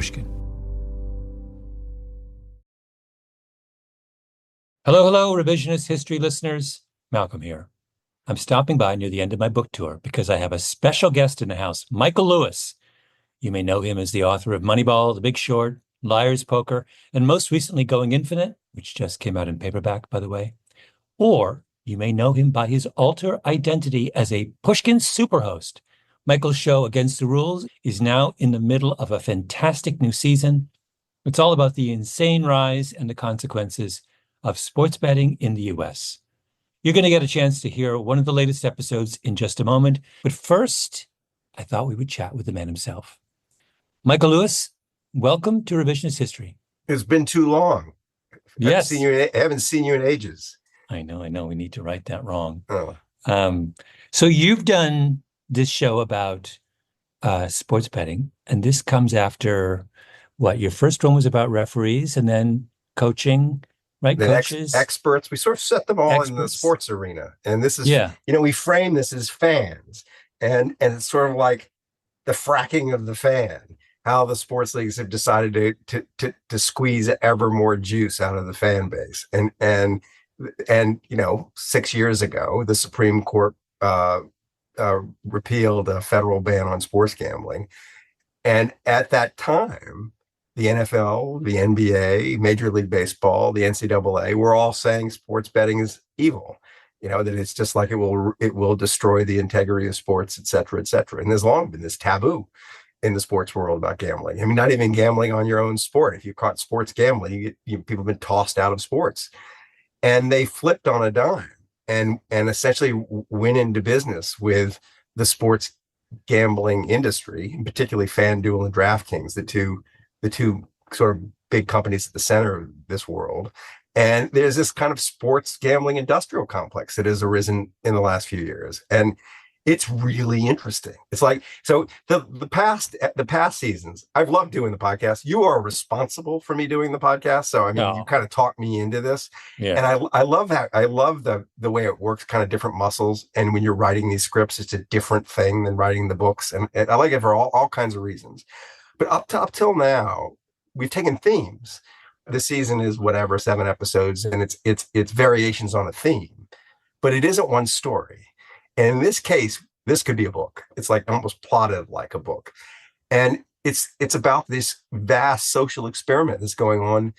Pushkin. Hello, Revisionist History listeners. Malcolm here. I'm stopping by near the end of my book tour because I have a special guest in the house, Michael Lewis. You may know him as the author of Moneyball, The Big Short, Liar's Poker, and most recently Going Infinite, which just came out in paperback, by the way. Or you may know him by his alter identity as a Pushkin superhost. Michael's show, Against the Rules, is now in the middle of a fantastic new season. It's all about the insane rise and the consequences of sports betting in the U.S. You're going to get a chance to hear one of the latest episodes in just a moment. But first, I thought we would chat with the man himself. Michael Lewis, welcome to Revisionist History. It's been too long. Yes. I haven't seen you in ages. I know. We need to right that wrong. Oh. So you've done this show about sports betting, and this comes after what? Your first one was about referees and then coaching, right? The Coaches. experts. We sort of set them all in the sports arena. And this is, we frame this as fans. And it's sort of like the fracking of the fan, how the sports leagues have decided to squeeze ever more juice out of the fan base. And 6 years ago, the Supreme Court repealed a federal ban on sports gambling. And at that time, the NFL, the NBA, Major League Baseball, the NCAA were all saying sports betting is evil. That it's just like it will destroy the integrity of sports, et cetera, et cetera. And there's long been this taboo in the sports world about gambling. I mean, not even gambling on your own sport. If you caught sports gambling, people have been tossed out of sports. And they flipped on a dime and essentially went into business with the sports gambling industry, and particularly FanDuel and DraftKings, the two sort of big companies at the center of this world. And there's this kind of sports gambling industrial complex that has arisen in the last few years. And it's really interesting. It's like, so the past seasons, I've loved doing the podcast. You are responsible for me doing the podcast. So, you kind of talked me into this. Yeah. And I love that. I love the way it works, kind of different muscles. And when you're writing these scripts, it's a different thing than writing the books. And I like it for all kinds of reasons. But up till now, we've taken themes. This season is 7 episodes, and it's variations on a theme, but it isn't one story. And in this case, this could be a book. It's like almost plotted like a book. And it's about this vast social experiment that's going on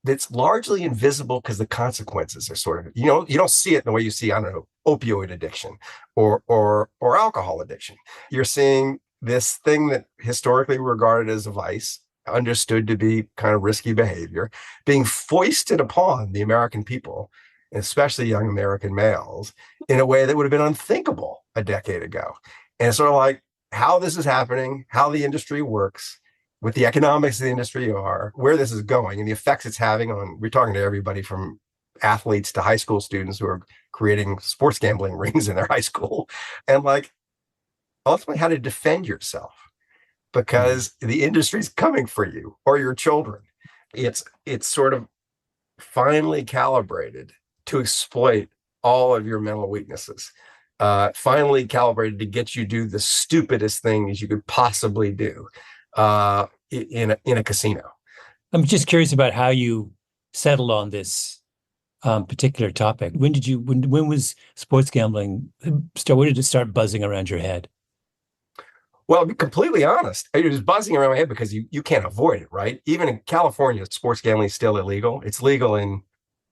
that's largely invisible because the consequences are sort of, you don't see it in the way you see, I don't know, opioid addiction or alcohol addiction. You're seeing this thing that historically regarded as a vice, understood to be kind of risky behavior, being foisted upon the American people, especially young American males, in a way that would have been unthinkable a decade ago. And it's sort of like how this is happening, how the industry works, what the economics of the industry are, where this is going, and the effects it's having on, we're talking to everybody from athletes to high school students who are creating sports gambling rings in their high school, and like ultimately how to defend yourself because the industry's coming for you or your children. It's sort of finely calibrated to exploit all of your mental weaknesses, finally calibrated to get you to do the stupidest things you could possibly do in a casino. I'm just curious about how you settled on this particular topic. When was sports gambling when did it start buzzing around your head? Well, to be completely honest, it was buzzing around my head because you can't avoid it, right? Even in California, sports gambling is still illegal. It's legal in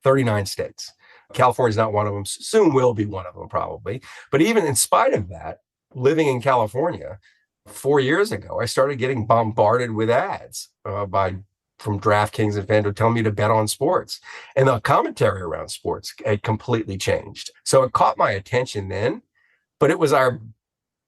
39 states. California is not one of them. Soon will be one of them, probably. But even in spite of that, living in California 4 years ago, I started getting bombarded with ads from DraftKings and FanDuel telling me to bet on sports. And the commentary around sports had completely changed. So it caught my attention then, but it was our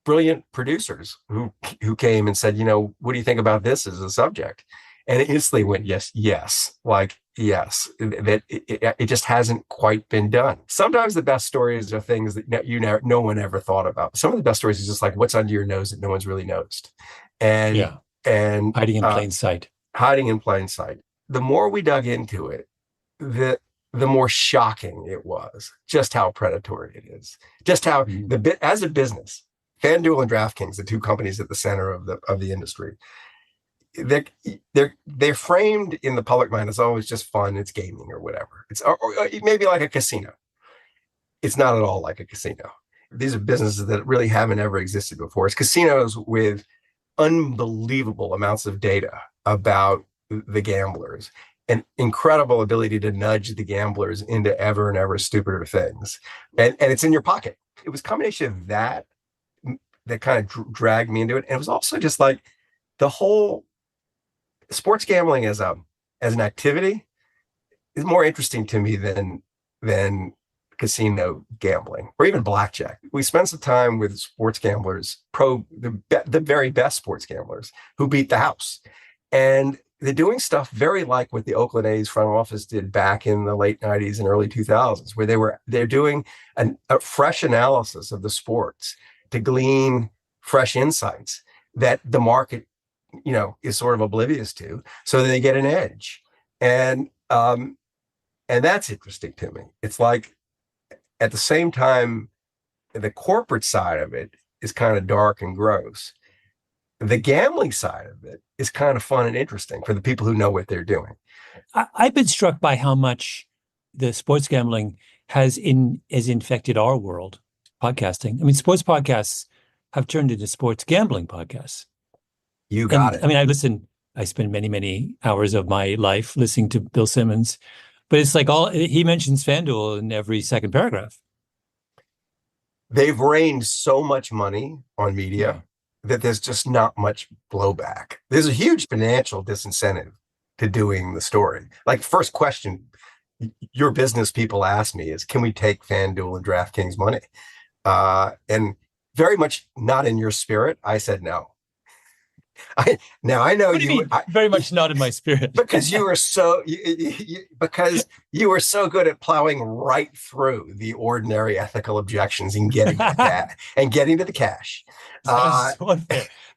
brilliant producers who came and said, what do you think about this as a subject? And it instantly went, yes, like, yes, that it just hasn't quite been done. Sometimes the best stories are things that no one ever thought about. Some of the best stories is just like what's under your nose that no one's really noticed. And hiding in plain sight. Hiding in plain sight. The more we dug into it, the more shocking it was, just how predatory it is, just how as a business, FanDuel and DraftKings, the two companies at the center of the industry, they're framed in the public mind as always just fun, it's gaming or whatever. It's or maybe like a casino. It's not at all like a casino. These are businesses that really haven't ever existed before. It's casinos with unbelievable amounts of data about the gamblers and incredible ability to nudge the gamblers into ever and ever stupider things. And it's in your pocket. It was a combination of that kind of dragged me into it. And it was also just like the whole sports gambling as an activity is more interesting to me than casino gambling or even blackjack. We spend some time with sports gamblers, the very best sports gamblers who beat the house. And they're doing stuff very like what the Oakland A's front office did back in the late 90s and early 2000s, where they're doing a fresh analysis of the sports to glean fresh insights that the market, is sort of oblivious to, so that they get an edge. And that's interesting to me. It's like, at the same time, the corporate side of it is kind of dark and gross. The gambling side of it is kind of fun and interesting for the people who know what they're doing. I've been struck by how much the sports gambling has infected our world, podcasting. I mean, sports podcasts have turned into sports gambling podcasts. You got it. I mean, I spend many, many hours of my life listening to Bill Simmons, but it's like he mentions FanDuel in every second paragraph. They've rained so much money on media that there's just not much blowback. There's a huge financial disincentive to doing the story. Like, first question your business people ask me is, can we take FanDuel and DraftKings money? And very much not in your spirit, I said no. I know what do you mean? Very much not in my spirit. Because you were so because you were so good at plowing right through the ordinary ethical objections and getting to that and getting to the cash.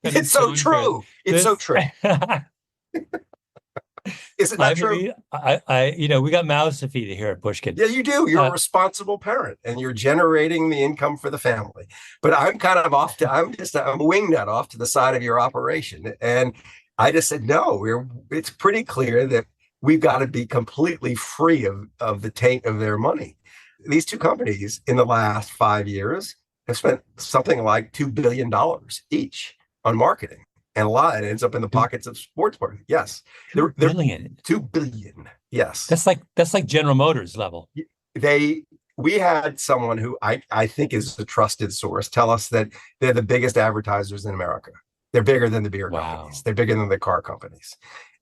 It's so true. It's so true. Is it not true? We got mouths to feed here at Pushkin. Yeah, you do. You're a responsible parent and you're generating the income for the family. But I'm kind of I'm a wingnut off to the side of your operation. And I just said, no, it's pretty clear that we've got to be completely free of the taint of their money. These two companies in the last 5 years have spent something like $2 billion each on marketing. And a lot of it ends up in the pockets of sports parties. Yes. $2 billion. $2 billion. Yes. That's like General Motors level. We had someone who I think is a trusted source tell us that they're the biggest advertisers in America. They're bigger than the beer companies. They're bigger than the car companies.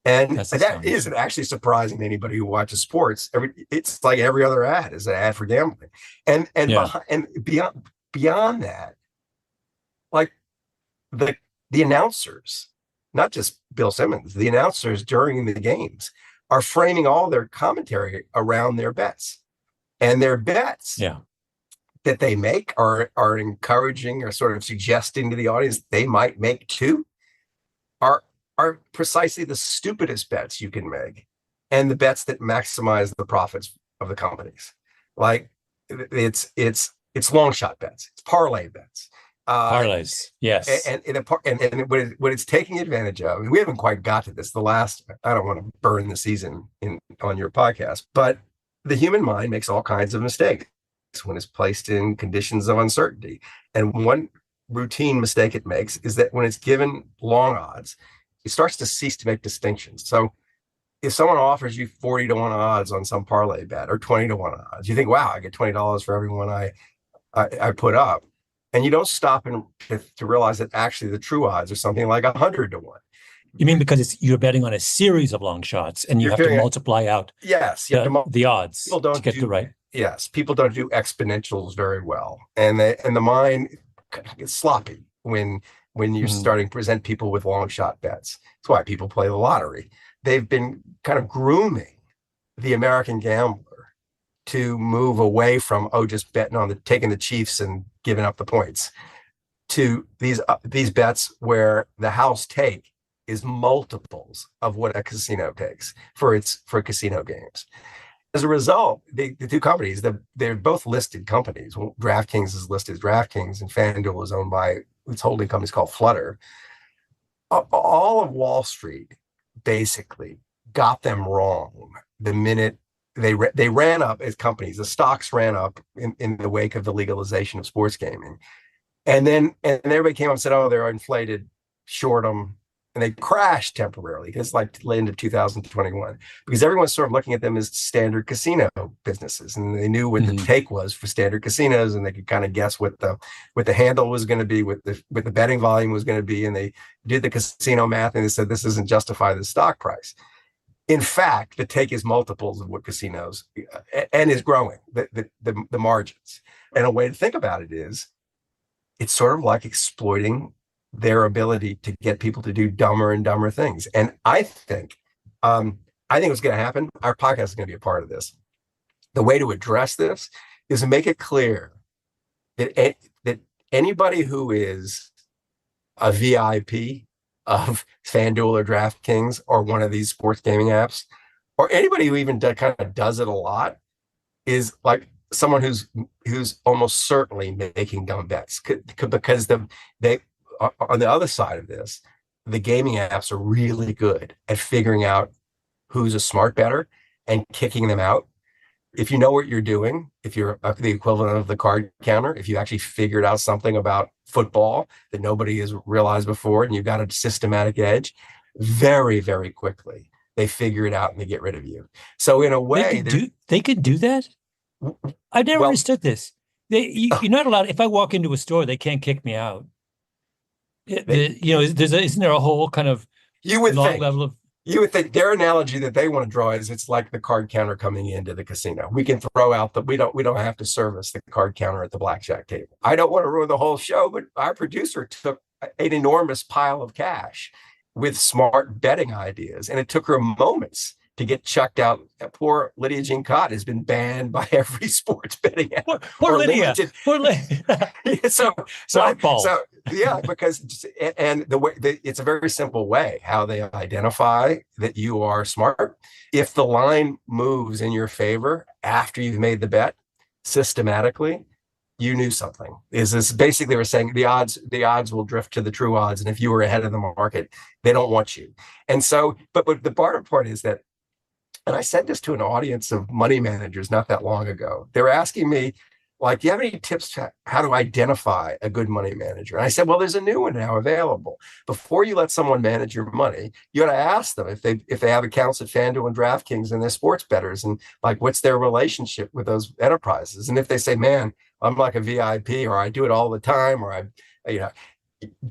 And that isn't actually surprising to anybody who watches sports. It's like every other ad is an ad for gambling. And beyond that, like the announcers, not just Bill Simmons, the announcers during the games are framing all their commentary around their bets. And their bets that they make are encouraging or sort of suggesting to the audience they might make too, are precisely the stupidest bets you can make and the bets that maximize the profits of the companies. Like it's long shot bets, it's parlay bets. Parlays, yes. And what it's taking advantage of, and we haven't quite got to this. I don't want to burn the season on your podcast, but the human mind makes all kinds of mistakes when it's placed in conditions of uncertainty. And one routine mistake it makes is that when it's given long odds, it starts to cease to make distinctions. So if someone offers you 40 to 1 odds on some parlay bet or 20 to 1 odds, you think, wow, I get $20 for every one I put up. And you don't stop to realize that actually the true odds are something like 100 to 1. You mean because you're betting on a series of long shots and you have to multiply out the odds to get the right. Yes, people don't do exponentials very well. And the mind gets sloppy when you're starting to present people with long shot bets. That's why people play the lottery. They've been kind of grooming the American gambler to move away from, just betting on taking the Chiefs and giving up the points, to these bets where the house take is multiples of what a casino takes for casino games. As a result, the two companies, they're both listed companies. Well, DraftKings is listed as DraftKings, and FanDuel is owned by its holding company called Flutter. all of Wall Street basically got them wrong the minute they ran up as companies. The stocks ran up in the wake of the legalization of sports gaming. And everybody came up and said, oh, they're inflated, short them. And they crashed temporarily. It's like late into 2021 because everyone's sort of looking at them as standard casino businesses. And they knew what the take was for standard casinos, and they could kind of guess what the handle was going to be, what the betting volume was going to be. And they did the casino math and they said, this doesn't justify the stock price. In fact, the take is multiples of what casinos and is growing the margins. And a way to think about it is it's sort of like exploiting their ability to get people to do dumber and dumber things. And I think what's going to happen, our podcast is going to be a part of this. The way to address this is to make it clear that anybody who is a VIP of FanDuel or DraftKings or one of these sports gaming apps, or anybody who even kind of does it a lot, is like someone who's almost certainly making dumb bets because they on the other side of this, the gaming apps are really good at figuring out who's a smart bettor and kicking them out. If you know what you're doing, if you're the equivalent of the card counter, if you actually figured out something about football that nobody has realized before and you've got a systematic edge, very, very quickly, they figure it out and they get rid of you. So in a way, they could do that? I've never understood this. You're not allowed. If I walk into a store, they can't kick me out. Isn't there a whole kind of level of? You would think their analogy that they want to draw is it's like the card counter coming into the casino. We can throw out we don't have to service the card counter at the blackjack table. I don't want to ruin the whole show, but our producer took an enormous pile of cash with smart betting ideas, and it took her moments to get chucked out. Poor Lydia Jean Cott has been banned by every sports betting app. Poor Lydia. Poor Lydia. Yeah, because it's a very simple way how they identify that you are smart. If the line moves in your favor after you've made the bet systematically, you knew something. Is this basically we're saying the odds will drift to the true odds, and if you were ahead of the market, they don't want you. And so, but the part is that. And I said this to an audience of money managers not that long ago. They were asking me, like, do you have any tips to how to identify a good money manager? And I said, well, there's a new one now available. Before you let someone manage your money, you got to ask them if they have accounts at FanDuel and DraftKings and they're sports bettors, and like, what's their relationship with those enterprises? And if they say, man, I'm like a VIP, or I do it all the time, or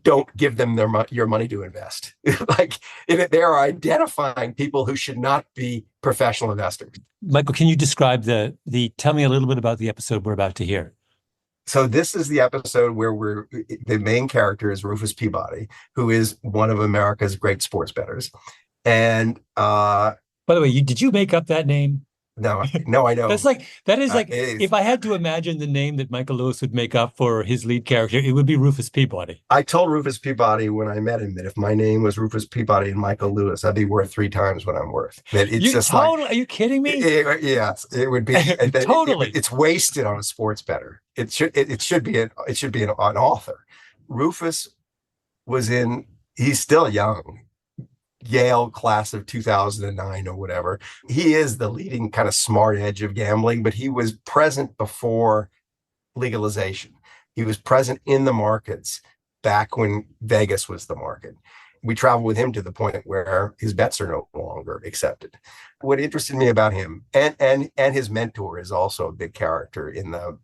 don't give them your money to invest. Like, if they are identifying people who should not be professional investors. Michael, can you describe tell me a little bit about the episode we're about to hear? So this is the episode where the main character is Rufus Peabody, who is one of America's great sports bettors. And by the way, did you make up that name? No, I know. That is if I had to imagine the name that Michael Lewis would make up for his lead character, it would be Rufus Peabody. I told Rufus Peabody when I met him that if my name was Rufus Peabody and Michael Lewis, I'd be worth 3 times what I'm worth. That it's are you kidding me? Yes, it would be totally. It's wasted on a sports bettor. It should be an author. Rufus he's still young. Yale class of 2009 or whatever. He is the leading kind of smart edge of gambling, but he was present before legalization. He was present in the markets back when Vegas was the market. We traveled with him to the point where his bets are no longer accepted. What interested me about him and his mentor is also a big character in the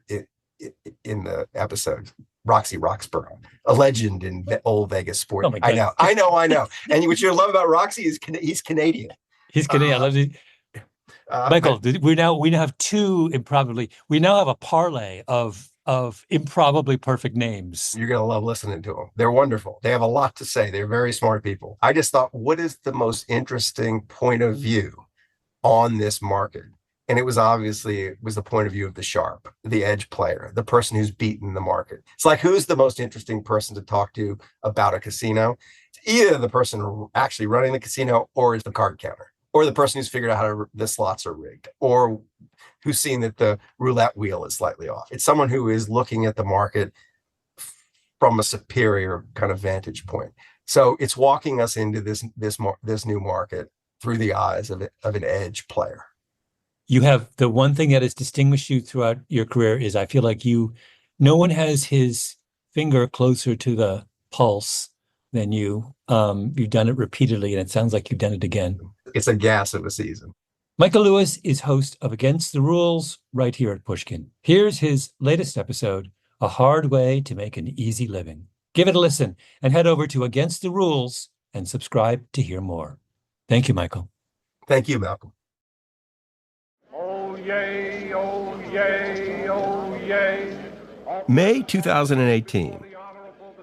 episode. Roxy Roxborough, a legend in old Vegas sport. Oh my God. I know. And what you love about Roxy is he's Canadian. He's Canadian. I love it. Michael, we now have we now have a parlay of improbably perfect names. You're going to love listening to them. They're wonderful. They have a lot to say. They're very smart people. I just thought, what is the most interesting point of view on this market? And it was the point of view of the sharp, the edge player, the person who's beaten the market. It's like, who's the most interesting person to talk to about a casino? It's either the person actually running the casino, or is the card counter, or the person who's figured out how the slots are rigged, or who's seen that the roulette wheel is slightly off. It's someone who is looking at the market from a superior kind of vantage point. So it's walking us into this new market through the eyes of an edge player. You have the one thing that has distinguished you throughout your career is I feel like no one has his finger closer to the pulse than you. You've done it repeatedly, and it sounds like you've done it again. It's a gas of a season. Michael Lewis is host of Against the Rules right here at Pushkin. Here's his latest episode, A Hard Way to Make an Easy Living. Give it a listen and head over to Against the Rules and subscribe to hear more. Thank you, Michael. Thank you, Malcolm. Oh, yay, oh, yay, oh, yay. May 2018.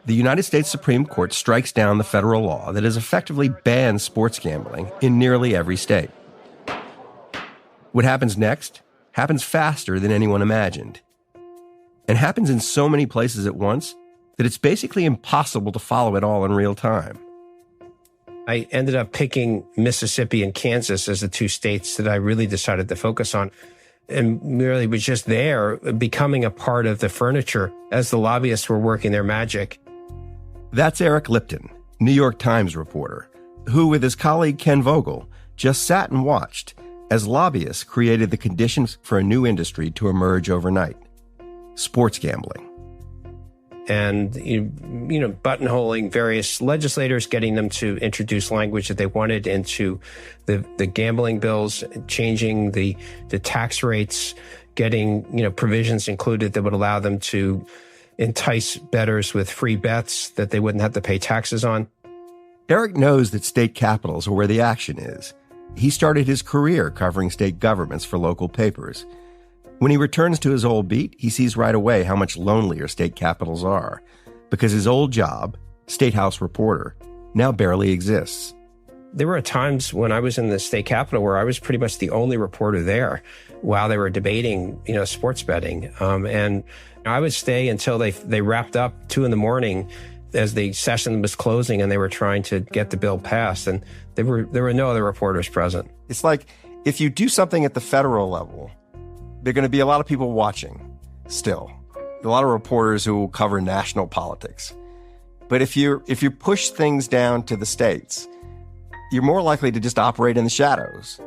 The United States Supreme Court strikes down the federal law that has effectively banned sports gambling in nearly every state. What happens next happens faster than anyone imagined, and happens in so many places at once that it's basically impossible to follow it all in real time. I ended up picking Mississippi and Kansas as the two states that I really decided to focus on, and really was just there, becoming a part of the furniture as the lobbyists were working their magic. That's Eric Lipton, New York Times reporter, who with his colleague Ken Vogel just sat and watched as lobbyists created the conditions for a new industry to emerge overnight: sports gambling. And, buttonholing various legislators, getting them to introduce language that they wanted into the gambling bills, changing the tax rates, getting, provisions included that would allow them to entice bettors with free bets that they wouldn't have to pay taxes on. Eric knows that state capitals are where the action is. He started his career covering state governments for local papers. When he returns to his old beat, he sees right away how much lonelier state capitals are, because his old job, State House reporter, now barely exists. There were times when I was in the state capitol where I was pretty much the only reporter there while they were debating, sports betting. And I would stay until they wrapped up 2 a.m. as the session was closing and they were trying to get the bill passed. And there were no other reporters present. It's like if you do something at the federal level, there are going to be a lot of people watching still. A lot of reporters who will cover national politics. But if you push things down to the states, you're more likely to just operate in the shadows.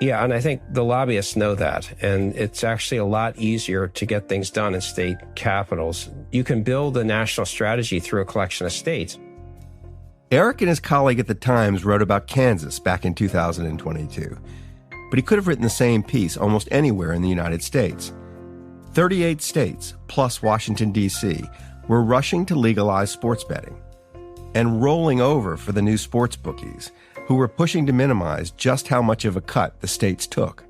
Yeah, and I think the lobbyists know that. And it's actually a lot easier to get things done in state capitals. You can build a national strategy through a collection of states. Eric and his colleague at the Times wrote about Kansas back in 2022. But he could have written the same piece almost anywhere in the United States. 38 states, plus Washington, D.C., were rushing to legalize sports betting and rolling over for the new sports bookies, who were pushing to minimize just how much of a cut the states took.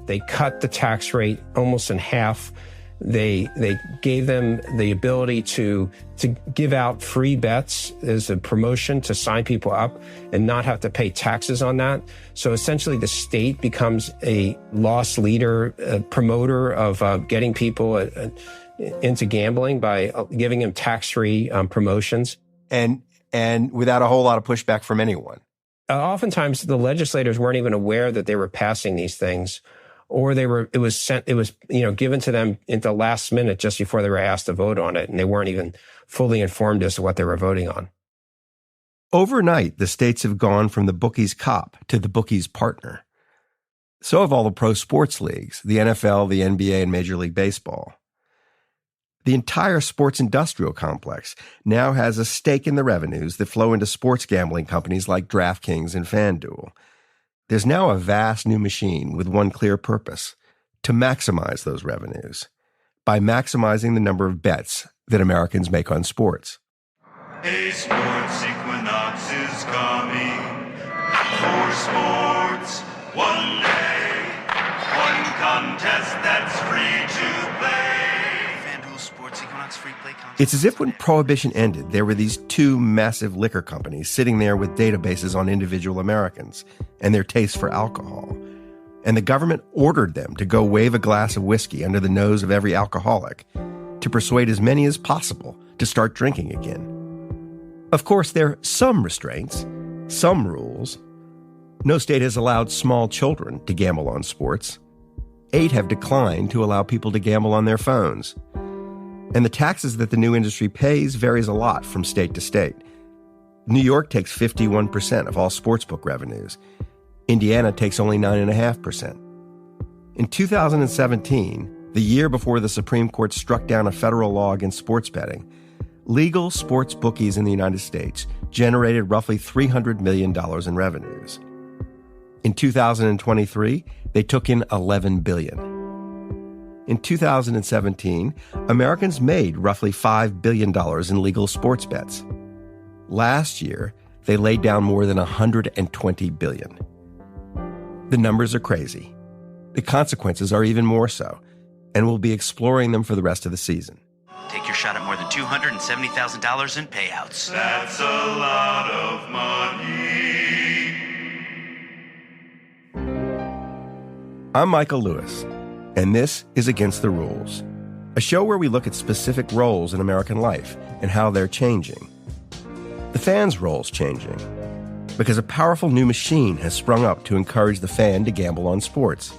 They cut the tax rate almost in half. They gave them the ability to give out free bets as a promotion to sign people up and not have to pay taxes on that. So essentially the state becomes a loss leader, a promoter of getting people into gambling by giving them tax-free promotions. And without a whole lot of pushback from anyone. Oftentimes the legislators weren't even aware that they were passing these things, or it was given to them at the last minute just before they were asked to vote on it, and they weren't even fully informed as to what they were voting on. Overnight, the states have gone from the bookie's cop to the bookie's partner. So have all the pro sports leagues, the NFL, the NBA, and Major League Baseball. The entire sports industrial complex now has a stake in the revenues that flow into sports gambling companies like DraftKings and FanDuel. There's now a vast new machine with one clear purpose: to maximize those revenues by maximizing the number of bets that Americans make on sports. A sports equinox is coming for sports. One day, one contest that's free to play. FanDuel Sports Equinox free play contest. It's as if when Prohibition ended, there were these two massive liquor companies sitting there with databases on individual Americans and their taste for alcohol. And the government ordered them to go wave a glass of whiskey under the nose of every alcoholic to persuade as many as possible to start drinking again. Of course, there are some restraints, some rules. No state has allowed small children to gamble on sports. 8 have declined to allow people to gamble on their phones. And the taxes that the new industry pays varies a lot from state to state. New York takes 51% of all sportsbook revenues. Indiana takes only 9.5%. In 2017, the year before the Supreme Court struck down a federal law against sports betting, legal sports bookies in the United States generated roughly $300 million in revenues. In 2023, they took in $11 billion. In 2017, Americans made roughly $5 billion in legal sports bets. Last year, they laid down more than $120 billion. The numbers are crazy. The consequences are even more so, and we'll be exploring them for the rest of the season. Take your shot at more than $270,000 in payouts. That's a lot of money. I'm Michael Lewis, and this is Against the Rules, a show where we look at specific roles in American life and how they're changing. The fan's role's changing because a powerful new machine has sprung up to encourage the fan to gamble on sports.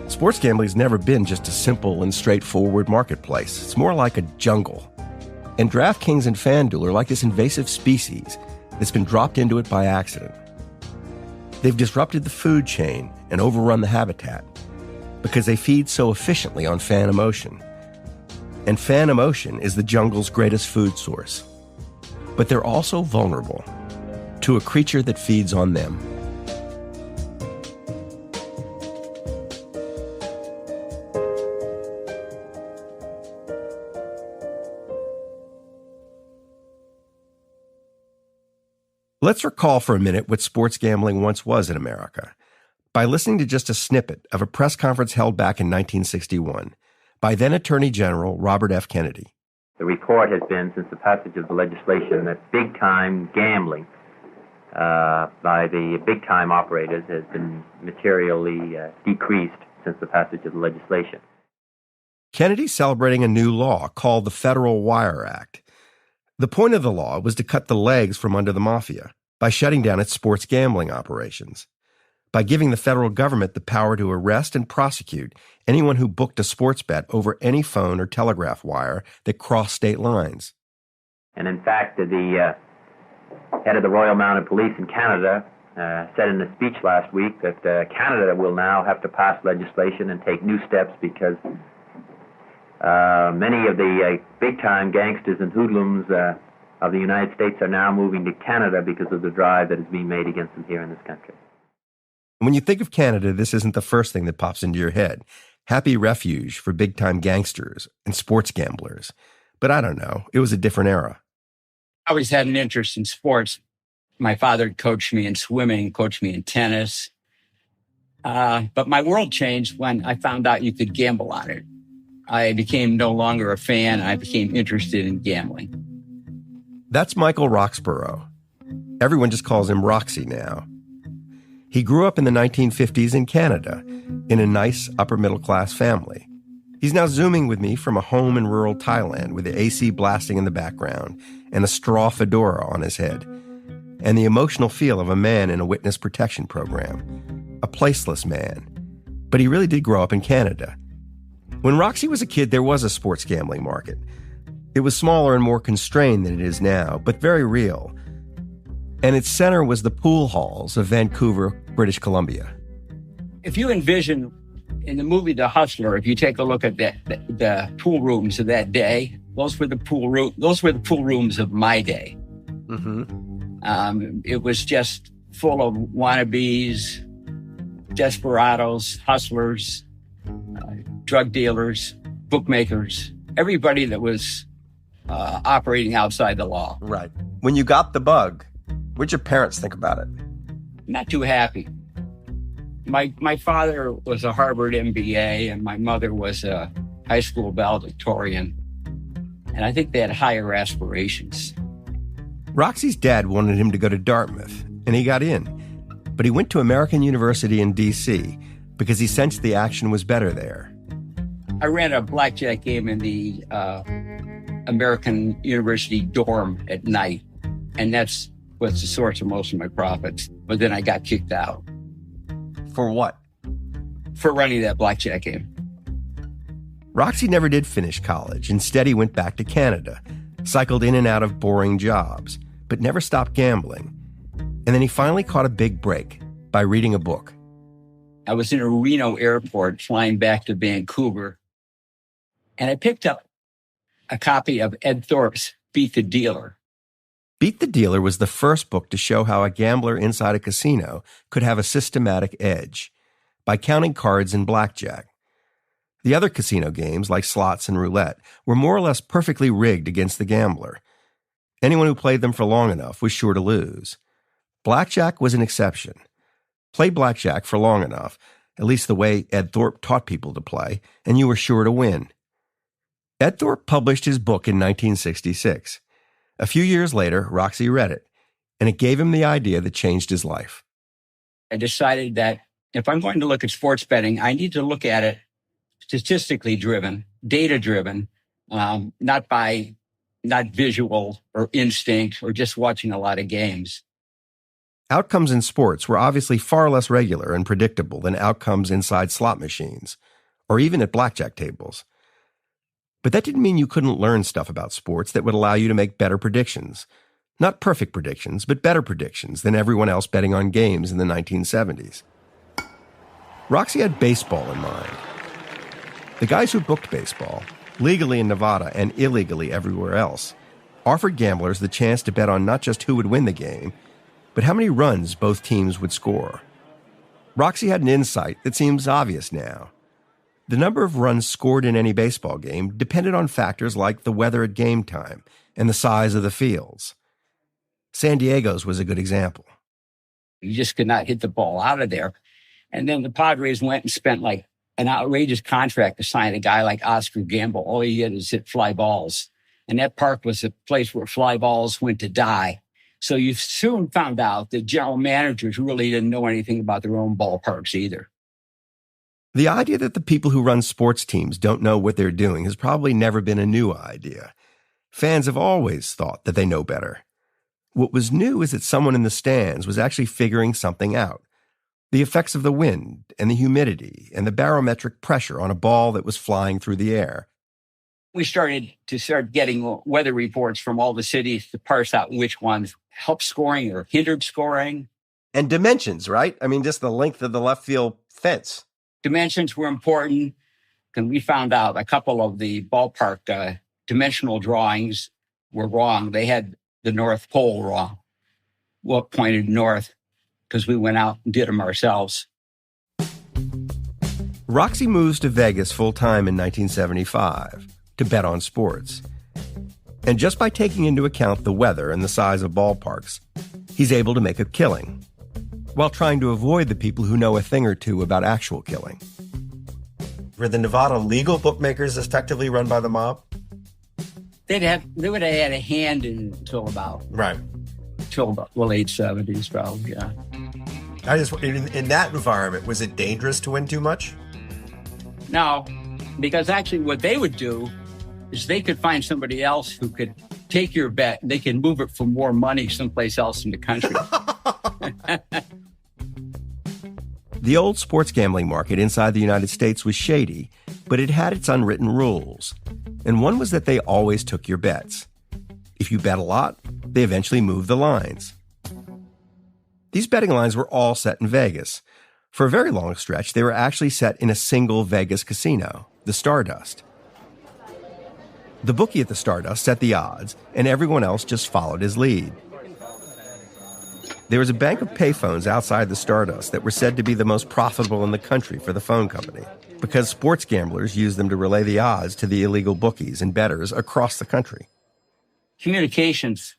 Sports gambling's never been just a simple and straightforward marketplace. It's more like a jungle. And DraftKings and FanDuel are like this invasive species that's been dropped into it by accident. They've disrupted the food chain and overrun the habitat because they feed so efficiently on fan emotion. And fan emotion is the jungle's greatest food source. But they're also vulnerable to a creature that feeds on them. Let's recall for a minute what sports gambling once was in America by listening to just a snippet of a press conference held back in 1961 by then Attorney General Robert F. Kennedy. The report has been, since the passage of the legislation, that big-time gambling by the big-time operators has been materially decreased since the passage of the legislation. Kennedy's celebrating a new law called the Federal Wire Act. The point of the law was to cut the legs from under the mafia by shutting down its sports gambling operations, by giving the federal government the power to arrest and prosecute anyone who booked a sports bet over any phone or telegraph wire that crossed state lines. And in fact, the head of the Royal Mounted Police in Canada said in a speech last week that Canada will now have to pass legislation and take new steps because many of the big-time gangsters and hoodlums of the United States are now moving to Canada because of the drive that is being made against them here in this country. When you think of Canada, this isn't the first thing that pops into your head. Happy refuge for big-time gangsters and sports gamblers. But I don't know. It was a different era. I always had an interest in sports. My father coached me in swimming, coached me in tennis. But my world changed when I found out you could gamble on it. I became no longer a fan. I became interested in gambling. That's Michael Roxborough. Everyone just calls him Roxy now. He grew up in the 1950s in Canada, in a nice upper-middle-class family. He's now Zooming with me from a home in rural Thailand with the AC blasting in the background and a straw fedora on his head, and the emotional feel of a man in a witness protection program, a placeless man. But he really did grow up in Canada. When Roxy was a kid, there was a sports gambling market. It was smaller and more constrained than it is now, but very real. And its center was the pool halls of Vancouver, British Columbia. If you envision in the movie The Hustler, if you take a look at the pool rooms of that day, those were the pool rooms of my day. Mm-hmm. It was just full of wannabes, desperados, hustlers, drug dealers, bookmakers, everybody that was operating outside the law. Right. When you got the bug, what'd your parents think about it? Not too happy. My father was a Harvard MBA, and my mother was a high school valedictorian. And I think they had higher aspirations. Roxy's dad wanted him to go to Dartmouth, and he got in. But he went to American University in D.C. because he sensed the action was better there. I ran a blackjack game in the American University dorm at night, and that's what's the source of most of my profits. But then I got kicked out. For what? For running that blackjack game. Roxy never did finish college. Instead, he went back to Canada, cycled in and out of boring jobs, but never stopped gambling. And then he finally caught a big break by reading a book. I was in a Reno airport flying back to Vancouver, and I picked up a copy of Ed Thorpe's Beat the Dealer. Beat the Dealer was the first book to show how a gambler inside a casino could have a systematic edge by counting cards in blackjack. The other casino games, like slots and roulette, were more or less perfectly rigged against the gambler. Anyone who played them for long enough was sure to lose. Blackjack was an exception. Play blackjack for long enough, at least the way Ed Thorpe taught people to play, and you were sure to win. Ed Thorpe published his book in 1966. A few years later, Roxy read it, and it gave him the idea that changed his life. I decided that if I'm going to look at sports betting, I need to look at it statistically driven, data driven, not visual or instinct or just watching a lot of games. Outcomes in sports were obviously far less regular and predictable than outcomes inside slot machines, or even at blackjack tables. But that didn't mean you couldn't learn stuff about sports that would allow you to make better predictions. Not perfect predictions, but better predictions than everyone else betting on games in the 1970s. Roxy had baseball in mind. The guys who booked baseball, legally in Nevada and illegally everywhere else, offered gamblers the chance to bet on not just who would win the game, but how many runs both teams would score. Roxy had an insight that seems obvious now. The number of runs scored in any baseball game depended on factors like the weather at game time and the size of the fields. San Diego's was a good example. You just could not hit the ball out of there. And then the Padres went and spent like an outrageous contract to sign a guy like Oscar Gamble. All he did is hit fly balls. And that park was a place where fly balls went to die. So you soon found out that general managers really didn't know anything about their own ballparks either. The idea that the people who run sports teams don't know what they're doing has probably never been a new idea. Fans have always thought that they know better. What was new is that someone in the stands was actually figuring something out. The effects of the wind and the humidity and the barometric pressure on a ball that was flying through the air. We started getting weather reports from all the cities to parse out which ones helped scoring or hindered scoring. And dimensions, right? I mean, just the length of the left field fence. Dimensions were important, and we found out a couple of the ballpark dimensional drawings were wrong. They had the North Pole wrong. What pointed north, because we went out and did them ourselves. Roxy moves to Vegas full-time in 1975 to bet on sports. And just by taking into account the weather and the size of ballparks, he's able to make a killing, while trying to avoid the people who know a thing or two about actual killing. Were the Nevada legal bookmakers effectively run by the mob? They would have had a hand until about late 70s, probably. Yeah. I just in that environment, was it dangerous to win too much? No, because actually what they would do is they could find somebody else who could take your bet and they can move it for more money someplace else in the country. The old sports gambling market inside the United States was shady, but it had its unwritten rules. And one was that they always took your bets. If you bet a lot, they eventually moved the lines. These betting lines were all set in Vegas. For a very long stretch, they were actually set in a single Vegas casino, the Stardust. The bookie at the Stardust set the odds, and everyone else just followed his lead. There was a bank of payphones outside the Stardust that were said to be the most profitable in the country for the phone company, because sports gamblers used them to relay the odds to the illegal bookies and bettors across the country. Communications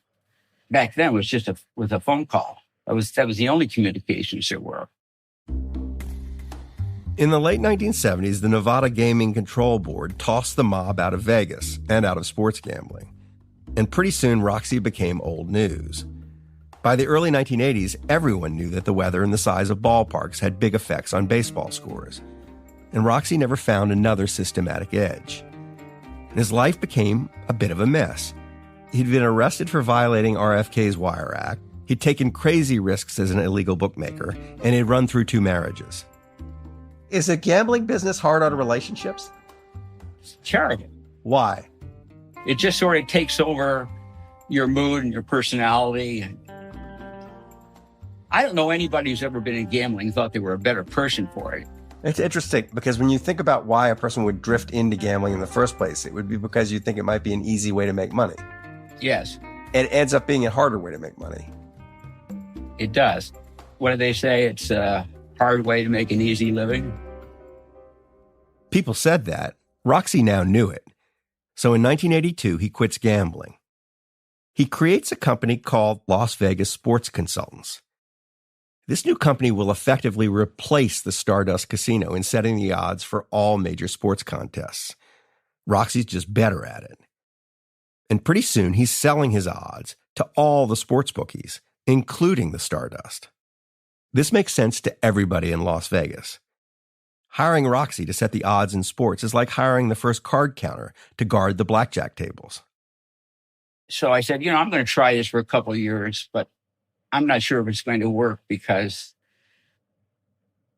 back then was just a phone call. That was the only communications there were. In the late 1970s, the Nevada Gaming Control Board tossed the mob out of Vegas and out of sports gambling. And pretty soon, Roxy became old news. By the early 1980s, everyone knew that the weather and the size of ballparks had big effects on baseball scores. And Roxy never found another systematic edge. And his life became a bit of a mess. He'd been arrested for violating RFK's Wire Act. He'd taken crazy risks as an illegal bookmaker, and he'd run through 2 marriages. Is a gambling business hard on relationships? It's terrible. Why? It just sort of takes over your mood and your personality. I don't know anybody who's ever been in gambling thought they were a better person for it. It's interesting because when you think about why a person would drift into gambling in the first place, it would be because you think it might be an easy way to make money. Yes. It ends up being a harder way to make money. It does. What do they say? It's a hard way to make an easy living. People said that. Roxy now knew it. So in 1982, he quits gambling. He creates a company called Las Vegas Sports Consultants. This new company will effectively replace the Stardust Casino in setting the odds for all major sports contests. Roxy's just better at it. And pretty soon, he's selling his odds to all the sports bookies, including the Stardust. This makes sense to everybody in Las Vegas. Hiring Roxy to set the odds in sports is like hiring the first card counter to guard the blackjack tables. So I said, I'm going to try this for a couple of years, but I'm not sure if it's going to work because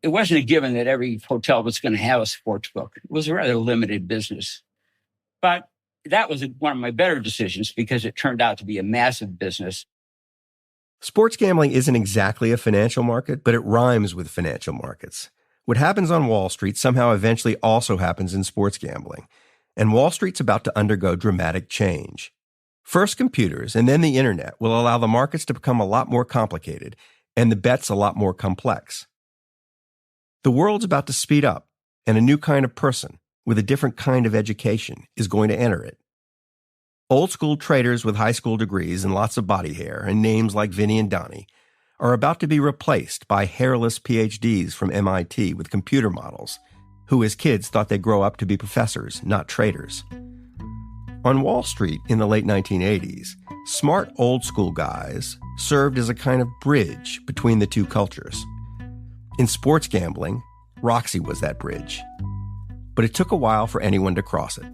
it wasn't a given that every hotel was going to have a sports book. It was a rather limited business. But that was one of my better decisions because it turned out to be a massive business. Sports gambling isn't exactly a financial market, but it rhymes with financial markets. What happens on Wall Street somehow eventually also happens in sports gambling. And Wall Street's about to undergo dramatic change. First, computers and then the internet will allow the markets to become a lot more complicated and the bets a lot more complex. The world's about to speed up, and a new kind of person with a different kind of education is going to enter it. Old school traders with high school degrees and lots of body hair and names like Vinny and Donnie are about to be replaced by hairless PhDs from MIT with computer models who as kids thought they'd grow up to be professors, not traders. On Wall Street in the late 1980s, smart old school guys served as a kind of bridge between the two cultures. In sports gambling, Roxy was that bridge. But it took a while for anyone to cross it.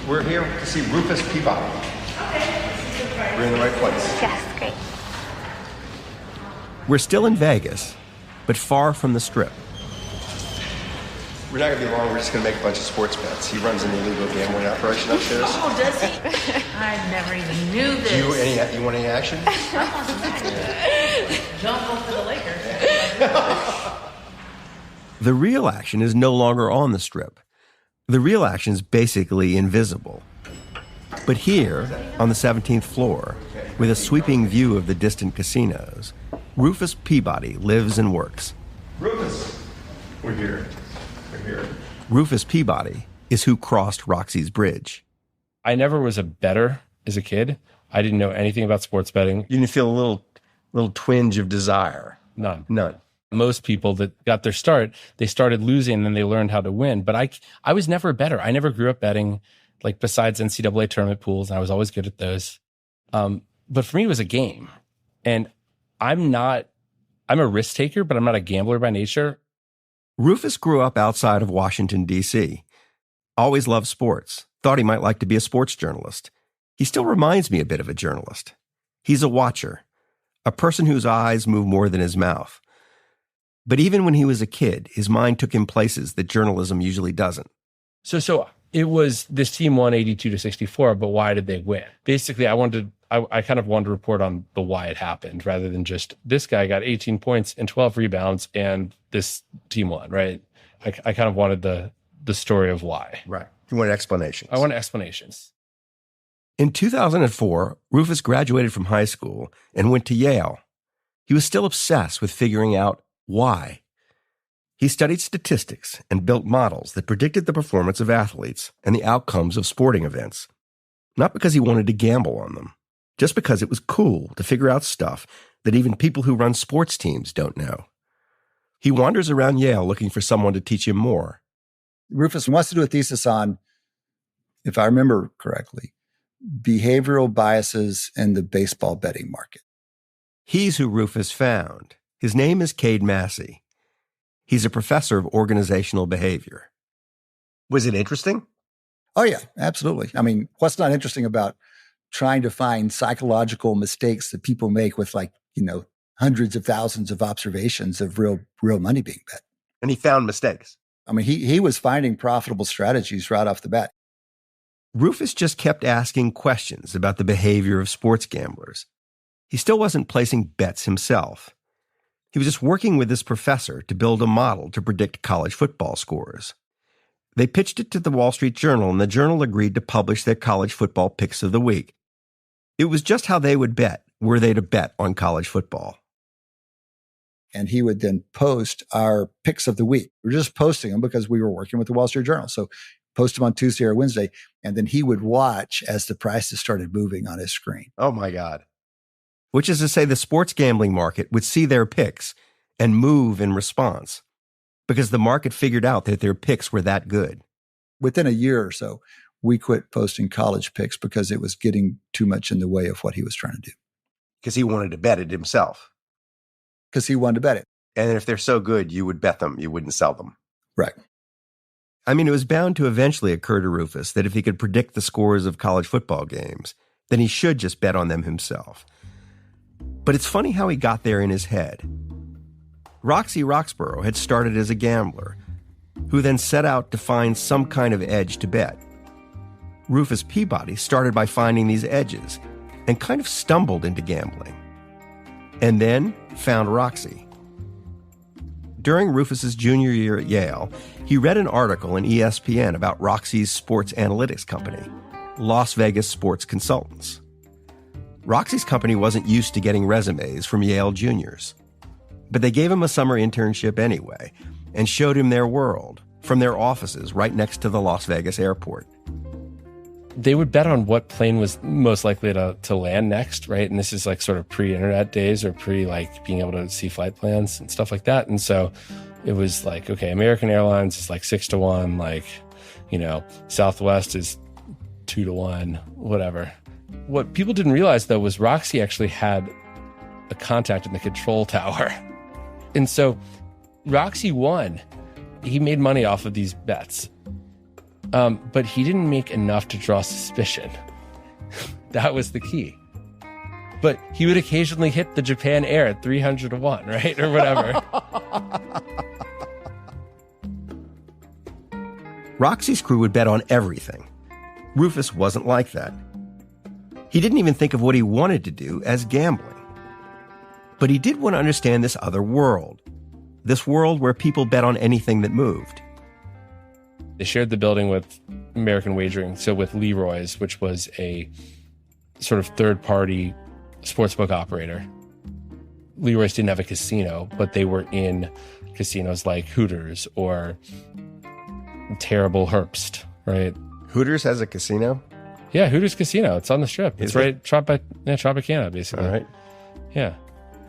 We're here to see Rufus Peabody. Okay. We're in the right place. Yes, great. We're still in Vegas, but far from the Strip. We're not going to be long. We're just going to make a bunch of sports bets. He runs an illegal gambling operation upstairs. Oh, does he? I never even knew this. You want any action? Jump over the Lakers. The real action is no longer on the Strip. The real action is basically invisible. But here, on the 17th floor, with a sweeping view of the distant casinos, Rufus Peabody lives and works. Rufus, we're here. Rufus Peabody is who crossed Roxy's bridge. I never was a bettor as a kid. I didn't know anything about sports betting. You didn't feel a little twinge of desire? None. Most people that got their start, they started losing and then they learned how to win. But I was never a bettor. I never grew up betting, like besides NCAA tournament pools, and I was always good at those. But for me, it was a game. And I'm a risk taker, but I'm not a gambler by nature. Rufus grew up outside of Washington, D.C. Always loved sports. Thought he might like to be a sports journalist. He still reminds me a bit of a journalist. He's a watcher, a person whose eyes move more than his mouth. But even when he was a kid, his mind took him places that journalism usually doesn't. So it was, this team won 82-64, but why did they win? Basically, I kind of wanted to report on the why it happened rather than just this guy got 18 points and 12 rebounds and this team won, right? I kind of wanted the story of why. Right. You wanted explanations. I wanted explanations. In 2004, Rufus graduated from high school and went to Yale. He was still obsessed with figuring out why. He studied statistics and built models that predicted the performance of athletes and the outcomes of sporting events. Not because he wanted to gamble on them, just because it was cool to figure out stuff that even people who run sports teams don't know. He wanders around Yale looking for someone to teach him more. Rufus wants to do a thesis on, if I remember correctly, behavioral biases in the baseball betting market. He's who Rufus found. His name is Cade Massey. He's a professor of organizational behavior. Was it interesting? Oh, yeah, absolutely. I mean, what's not interesting about trying to find psychological mistakes that people make with hundreds of thousands of observations of real money being bet. And he found mistakes. I mean, he was finding profitable strategies right off the bat. Rufus just kept asking questions about the behavior of sports gamblers. He still wasn't placing bets himself. He was just working with his professor to build a model to predict college football scores. They pitched it to the Wall Street Journal, and the Journal agreed to publish their college football picks of the week. It was just how they would bet, were they to bet on college football. And he would then post our picks of the week. We were just posting them because we were working with the Wall Street Journal. So post them on Tuesday or Wednesday, and then he would watch as the prices started moving on his screen. Oh, my God. Which is to say the sports gambling market would see their picks and move in response because the market figured out that their picks were that good. Within a year or so, we quit posting college picks because it was getting too much in the way of what he was trying to do. Because he wanted to bet it himself. Because he wanted to bet it. And if they're so good, you would bet them. You wouldn't sell them. Right. I mean, it was bound to eventually occur to Rufus that if he could predict the scores of college football games, then he should just bet on them himself. But it's funny how he got there in his head. Roxy Roxborough had started as a gambler, who then set out to find some kind of edge to bet. Rufus Peabody started by finding these edges and kind of stumbled into gambling. And then found Roxy. During Rufus's junior year at Yale, he read an article in ESPN about Roxy's sports analytics company, Las Vegas Sports Consultants. Roxy's company wasn't used to getting resumes from Yale juniors, but they gave him a summer internship anyway and showed him their world from their offices right next to the Las Vegas airport. They would bet on what plane was most likely to land next, right? And this is like sort of pre-internet days or being able to see flight plans and stuff like that. And so it was like, okay, American Airlines is like 6-1, Southwest is 2-1, whatever. What people didn't realize, though, was Roxy actually had a contact in the control tower. And so Roxy won. He made money off of these bets. But he didn't make enough to draw suspicion. That was the key. But he would occasionally hit the Japan Air at 300-1, right? Or whatever. Roxy's crew would bet on everything. Rufus wasn't like that. He didn't even think of what he wanted to do as gambling. But he did want to understand this other world. This world where people bet on anything that moved. They shared the building with American Wagering, so with Leroy's, which was a sort of third-party sportsbook operator. Leroy's didn't have a casino, but they were in casinos like Hooters or terrible Herbst, right? Hooters has a casino? Yeah, Hooters Casino. It's on the Strip. It's right Tropicana, basically. All right. Yeah.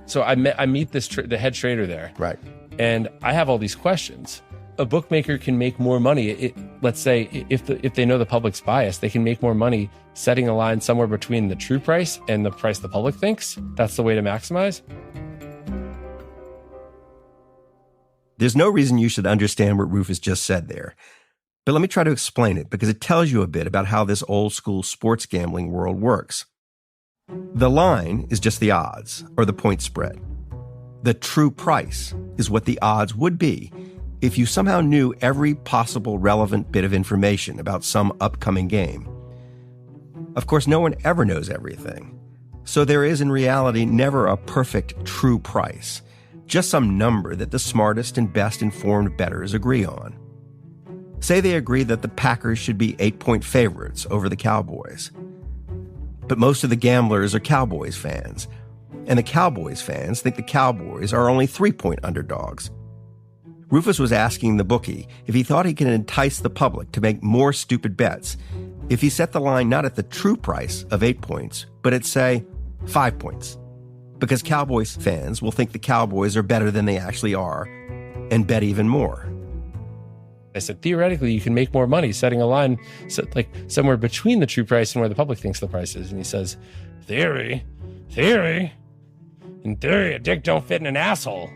So I meet the head trader there. Right. And I have all these questions. A bookmaker can make more money. Let's say if they know the public's bias, they can make more money setting a line somewhere between the true price and the price the public thinks. That's the way to maximize. There's no reason you should understand what Rufus just said there. But let me try to explain it because it tells you a bit about how this old school sports gambling world works. The line is just the odds or the point spread. The true price is what the odds would be if you somehow knew every possible relevant bit of information about some upcoming game. Of course, no one ever knows everything. So there is in reality never a perfect true price, just some number that the smartest and best informed bettors agree on. Say they agree that the Packers should be 8-point favorites over the Cowboys. But most of the gamblers are Cowboys fans, and the Cowboys fans think the Cowboys are only 3-point underdogs. Rufus was asking the bookie if he thought he could entice the public to make more stupid bets if he set the line not at the true price of 8 points, but at, say, 5 points. Because Cowboys fans will think the Cowboys are better than they actually are and bet even more. I said, theoretically, you can make more money setting a line somewhere between the true price and where the public thinks the price is. And he says, theory? In theory, a dick don't fit in an asshole.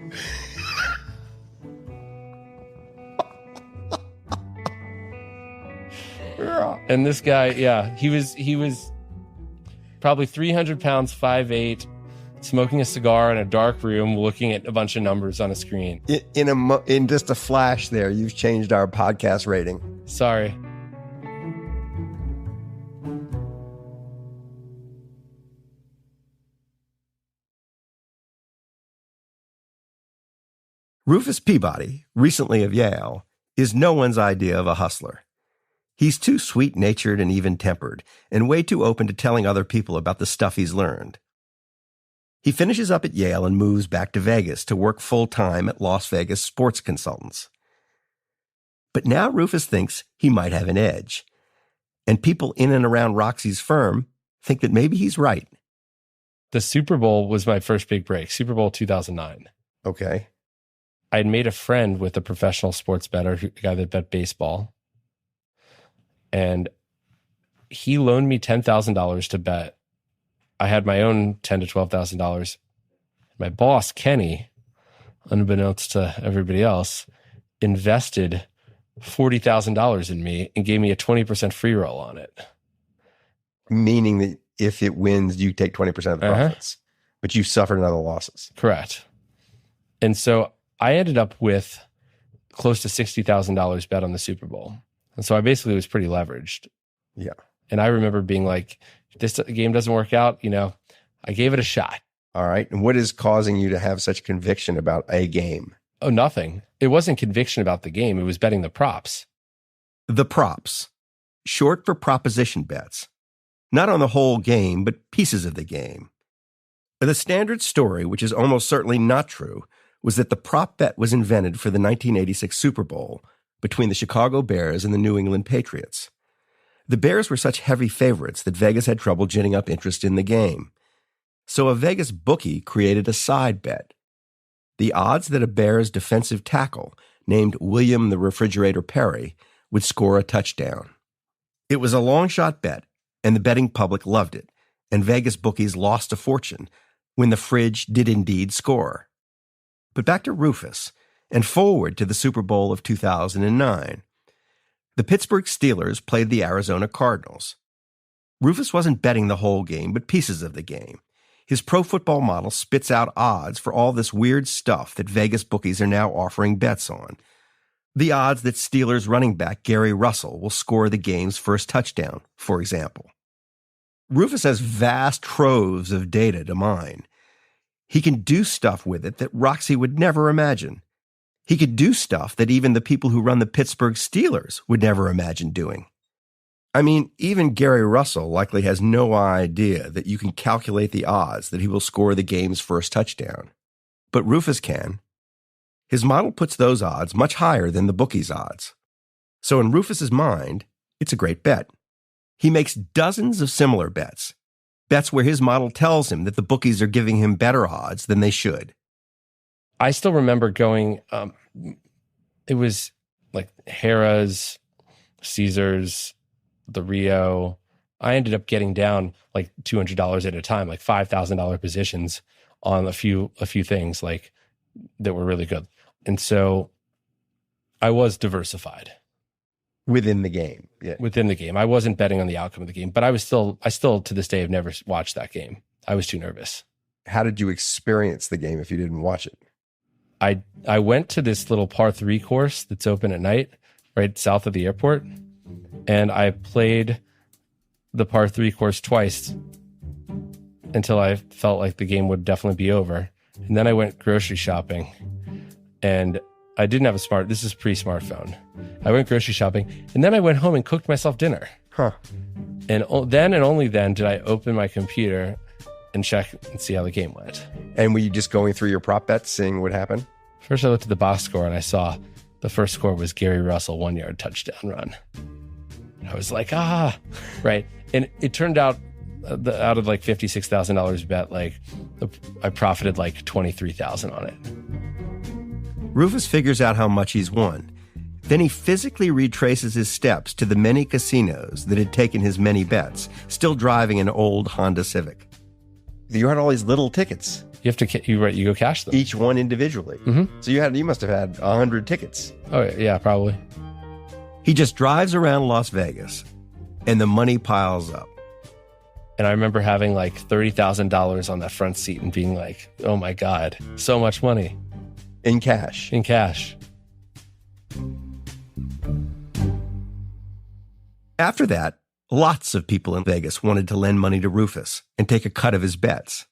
And this guy, yeah, he was probably 300 pounds, 5'8", smoking a cigar in a dark room, looking at a bunch of numbers on a screen. In just a flash there, you've changed our podcast rating. Sorry. Rufus Peabody, recently of Yale, is no one's idea of a hustler. He's too sweet-natured and even-tempered, and way too open to telling other people about the stuff he's learned. He finishes up at Yale and moves back to Vegas to work full-time at Las Vegas Sports Consultants. But now Rufus thinks he might have an edge, and people in and around Roxy's firm think that maybe he's right. The Super Bowl was my first big break, Super Bowl 2009. Okay. I had made a friend with a professional sports bettor, a guy that bet baseball. And he loaned me $10,000 to bet. I had my own $10,000 to $12,000. My boss, Kenny, unbeknownst to everybody else, invested $40,000 in me and gave me a 20% free roll on it. Meaning that if it wins, you take 20% of the profits, but you suffered none of the losses. Correct. And so I ended up with close to $60,000 bet on the Super Bowl. And so I basically was pretty leveraged. Yeah. And I remember being like, if this game doesn't work out, I gave it a shot. All right. And what is causing you to have such conviction about a game? Oh, nothing. It wasn't conviction about the game. It was betting the props. The props, short for proposition bets. Not on the whole game, but pieces of the game. The standard story, which is almost certainly not true, was that the prop bet was invented for the 1986 Super Bowl between the Chicago Bears and the New England Patriots. The Bears were such heavy favorites that Vegas had trouble ginning up interest in the game. So a Vegas bookie created a side bet. The odds that a Bears defensive tackle named William the Refrigerator Perry would score a touchdown. It was a long shot bet, and the betting public loved it, and Vegas bookies lost a fortune when the fridge did indeed score. But back to Rufus, and forward to the Super Bowl of 2009. The Pittsburgh Steelers played the Arizona Cardinals. Rufus wasn't betting the whole game, but pieces of the game. His pro football model spits out odds for all this weird stuff that Vegas bookies are now offering bets on. The odds that Steelers running back Gary Russell will score the game's first touchdown, for example. Rufus has vast troves of data to mine. He can do stuff with it that Roxy would never imagine. He could do stuff that even the people who run the Pittsburgh Steelers would never imagine doing. I mean, even Gary Russell likely has no idea that you can calculate the odds that he will score the game's first touchdown. But Rufus can. His model puts those odds much higher than the bookie's odds. So in Rufus's mind, it's a great bet. He makes dozens of similar bets. Bets where his model tells him that the bookies are giving him better odds than they should. I still remember going, it was like Harrah's, Caesars, the Rio. I ended up getting down like $200 at a time, like $5,000 positions on a few things like that were really good. And so I was diversified. Within the game. Yeah. Within the game. I wasn't betting on the outcome of the game, but I still to this day have never watched that game. I was too nervous. How did you experience the game if you didn't watch it? I went to this little par 3 course that's open at night, right south of the airport. And I played the par 3 course twice until I felt like the game would definitely be over. And then I went grocery shopping, and I didn't have this is pre-smartphone. I went grocery shopping, and then I went home and cooked myself dinner. Huh. And then and only then did I open my computer and check and see how the game went. And were you just going through your prop bets, seeing what happened? First, I looked at the box score, and I saw the first score was Gary Russell 1-yard touchdown run. I was like, right. And it turned out out of like $56,000 bet, like I profited like $23,000 on it. Rufus figures out how much he's won. Then he physically retraces his steps to the many casinos that had taken his many bets, still driving an old Honda Civic. You had all these little tickets. You have to, you go cash them. Each one individually. Mm-hmm. So you must have had 100 tickets. Oh, yeah, probably. He just drives around Las Vegas, and the money piles up. And I remember having like $30,000 on that front seat and being like, oh my God, so much money. In cash. In cash. After that, lots of people in Vegas wanted to lend money to Rufus and take a cut of his bets.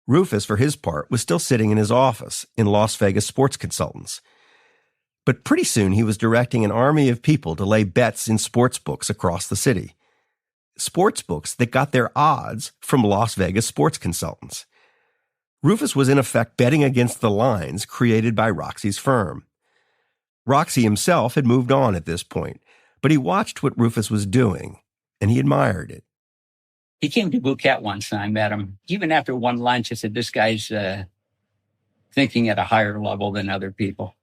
Rufus, for his part, was still sitting in his office in Las Vegas Sports Consultants. But pretty soon he was directing an army of people to lay bets in sports books across the city. Sports books that got their odds from Las Vegas Sports Consultants. Rufus was in effect betting against the lines created by Roxy's firm. Roxy himself had moved on at this point, but he watched what Rufus was doing, and he admired it. He came to Bouquet once, and I met him. Even after one lunch, I said, this guy's thinking at a higher level than other people.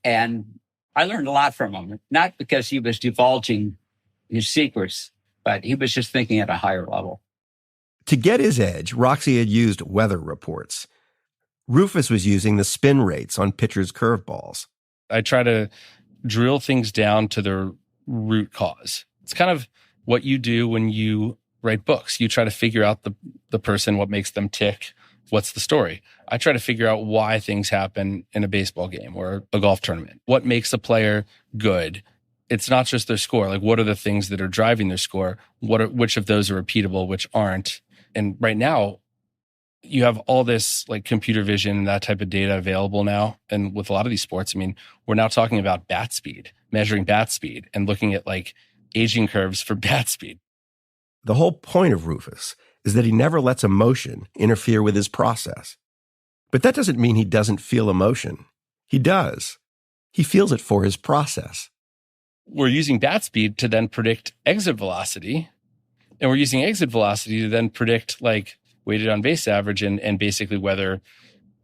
And I learned a lot from him, not because he was divulging his secrets, but he was just thinking at a higher level. To get his edge, Roxy had used weather reports. Rufus was using the spin rates on pitchers' curveballs. I try to drill things down to their root cause. It's kind of what you do when you write books. You try to figure out the person, what makes them tick, what's the story. I try to figure out why things happen in a baseball game or a golf tournament. What makes a player good? It's not just their score. Like, what are the things that are driving their score? Which of those are repeatable, which aren't? And right now, you have all this like computer vision and that type of data available now. And with a lot of these sports, I mean, we're now talking about bat speed, measuring bat speed and looking at like aging curves for bat speed. The whole point of Rufus is that he never lets emotion interfere with his process. But that doesn't mean he doesn't feel emotion. He does. He feels it for his process. We're using bat speed to then predict exit velocity. And we're using exit velocity to then predict like weighted on base average and basically whether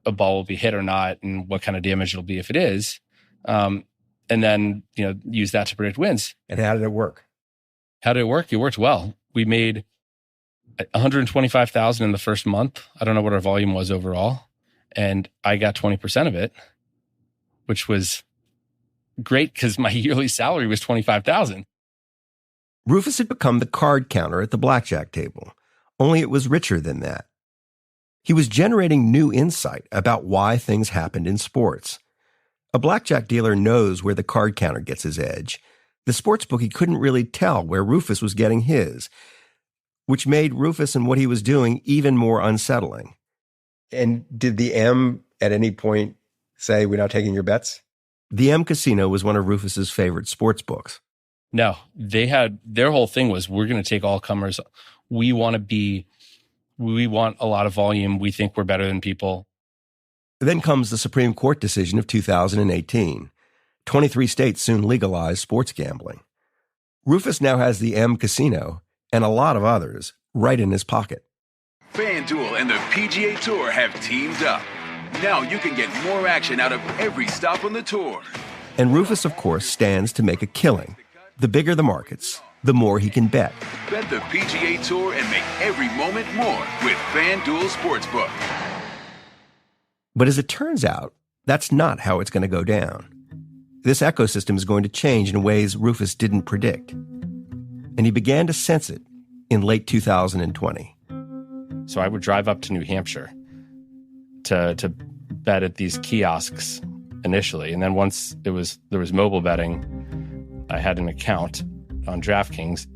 a ball will be hit or not and what kind of damage it'll be if it is. And then, use that to predict wins. And how did it work? How did it work? It worked well. We made $125,000 in the first month. I don't know what our volume was overall. And I got 20% of it, which was great because my yearly salary was $25,000. Rufus had become the card counter at the blackjack table, only it was richer than that. He was generating new insight about why things happened in sports. A blackjack dealer knows where the card counter gets his edge. The sportsbookie couldn't really tell where Rufus was getting his, which made Rufus and what he was doing even more unsettling. And did the M at any point say, we're not taking your bets? The M Casino was one of Rufus's favorite sports books. No, their whole thing was, we're going to take all comers. We want a lot of volume. We think we're better than people. Then comes the Supreme Court decision of 2018. 23 states soon legalized sports gambling. Rufus now has the M Casino and a lot of others right in his pocket. FanDuel and the PGA Tour have teamed up. Now you can get more action out of every stop on the tour. And Rufus, of course, stands to make a killing. The bigger the markets, the more he can bet. Bet the PGA Tour and make every moment more with FanDuel Sportsbook. But as it turns out, that's not how it's going to go down. This ecosystem is going to change in ways Rufus didn't predict. And he began to sense it in late 2020. So I would drive up to New Hampshire to bet at these kiosks initially. And then once there was mobile betting, I had an account on DraftKings.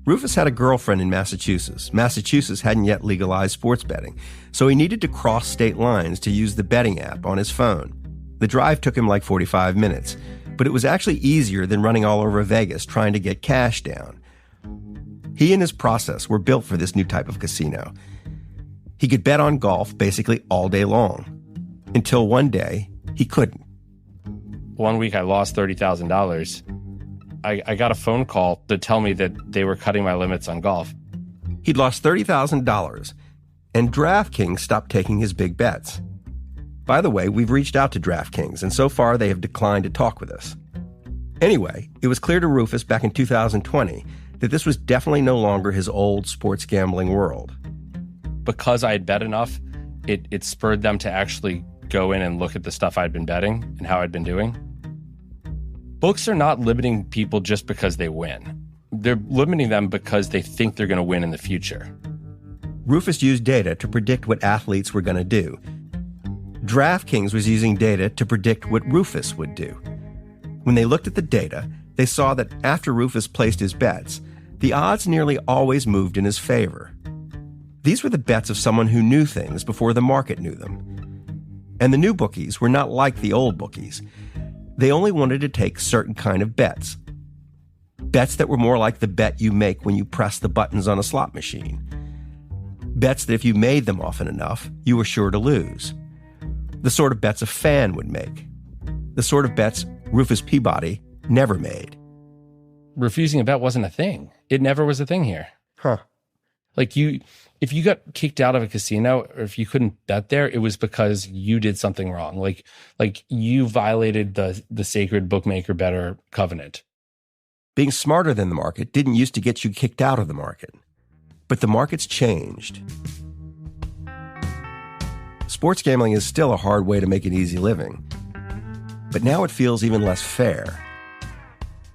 Rufus had a girlfriend in Massachusetts. Massachusetts hadn't yet legalized sports betting, so he needed to cross state lines to use the betting app on his phone. The drive took him like 45 minutes, but it was actually easier than running all over Vegas trying to get cash down. He and his process were built for this new type of casino. He could bet on golf basically all day long, until one day he couldn't. One week I lost $30,000. I got a phone call to tell me that they were cutting my limits on golf. He'd lost $30,000, and DraftKings stopped taking his big bets. By the way, we've reached out to DraftKings, and so far they have declined to talk with us. Anyway, it was clear to Rufus back in 2020 that this was definitely no longer his old sports gambling world. Because I had bet enough, it spurred them to actually go in and look at the stuff I'd been betting and how I'd been doing. Books are not limiting people just because they win. They're limiting them because they think they're going to win in the future. Rufus used data to predict what athletes were going to do. DraftKings was using data to predict what Rufus would do. When they looked at the data, they saw that after Rufus placed his bets, the odds nearly always moved in his favor. These were the bets of someone who knew things before the market knew them. And the new bookies were not like the old bookies. They only wanted to take certain kind of bets. Bets that were more like the bet you make when you press the buttons on a slot machine. Bets that if you made them often enough, you were sure to lose. The sort of bets a fan would make. The sort of bets Rufus Peabody never made. Refusing a bet wasn't a thing. It never was a thing here. Huh. Like if you got kicked out of a casino or if you couldn't bet there, it was because you did something wrong. Like you violated the sacred bookmaker bettor covenant. Being smarter than the market didn't used to get you kicked out of the market. But the market's changed. Sports gambling is still a hard way to make an easy living. But now it feels even less fair.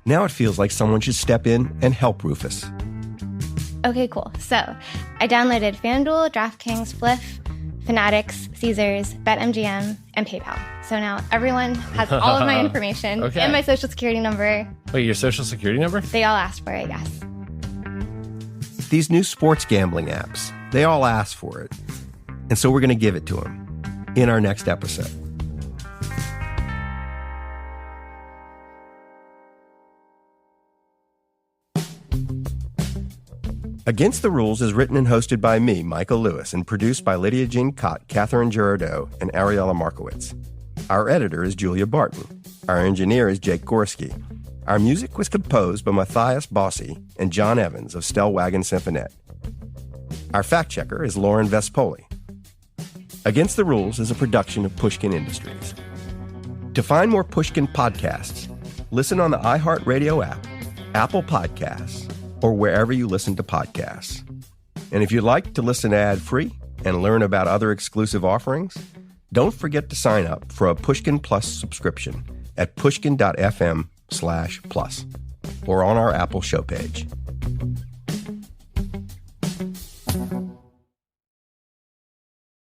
Now it feels like someone should step in and help Rufus. Okay, cool. So I downloaded FanDuel, DraftKings, Fliff, Fanatics, Caesars, BetMGM, and PayPal. So now everyone has all of my information and my social security number. Wait, your social security number? They all asked for it, yes. These new sports gambling apps, they all ask for it. And so we're going to give it to them in our next episode. Against the Rules is written and hosted by me, Michael Lewis, and produced by Lydia Jean Cott, Catherine Girardeau, and Ariella Markowitz. Our editor is Julia Barton. Our engineer is Jake Gorski. Our music was composed by Matthias Bossi and John Evans of Stellwagen Symphonette. Our fact-checker is Lauren Vespoli. Against the Rules is a production of Pushkin Industries. To find more Pushkin podcasts, listen on the iHeartRadio app, Apple Podcasts, or wherever you listen to podcasts. And if you'd like to listen ad-free and learn about other exclusive offerings, don't forget to sign up for a Pushkin Plus subscription at pushkin.fm/plus or on our Apple show page.